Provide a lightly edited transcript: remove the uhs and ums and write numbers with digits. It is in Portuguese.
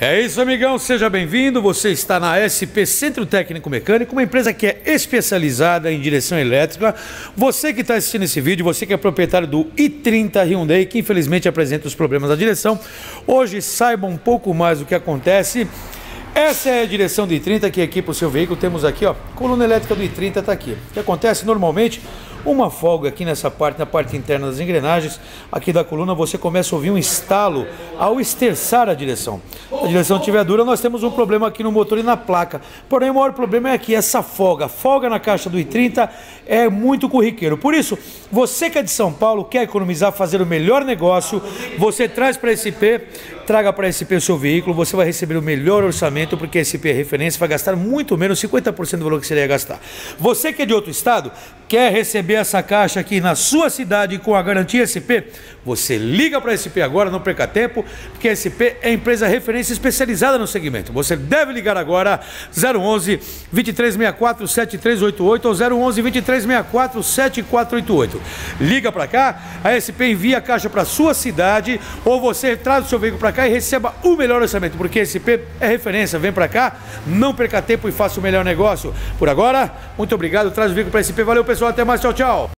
É isso, amigão, seja bem-vindo. Você está na SP Centro Técnico Mecânico, uma empresa que é especializada em direção elétrica. Você que está assistindo esse vídeo, você que é proprietário do i30 Hyundai, que infelizmente apresenta os problemas da direção, hoje saiba um pouco mais do que acontece. Essa é a direção do i30 que equipa o seu veículo. Temos aqui, ó, coluna elétrica do i30 está aqui. O que acontece normalmente? Uma folga aqui nessa parte, na parte interna das engrenagens aqui da coluna, você começa a ouvir um estalo ao esterçar a direção. Se a direção estiver dura, nós temos um problema aqui no motor e na placa. Porém, o maior problema é aqui, essa folga. Folga na caixa do i30 é muito corriqueiro. Por isso, você que é de São Paulo, quer economizar, fazer o melhor negócio, você traz para a SP, traga para a SP o seu veículo, você vai receber o melhor orçamento, porque a SP é referência, vai gastar muito menos, 50% do valor que você ia gastar. Você que é de outro estado, quer receber essa caixa aqui na sua cidade com a garantia SP, você liga para a SP agora, não perca tempo, porque a SP é empresa referência especializada no segmento. Você deve ligar agora 011 2364 7388 ou 011 2364 7488. Liga para cá, a SP envia a caixa para sua cidade ou você traz o seu veículo para cá e receba o melhor orçamento, porque a SP é referência. Vem para cá, não perca tempo e faça o melhor negócio. Por agora, muito obrigado, traz o veículo para a SP. Valeu, pessoal, até mais, tchau, tchau.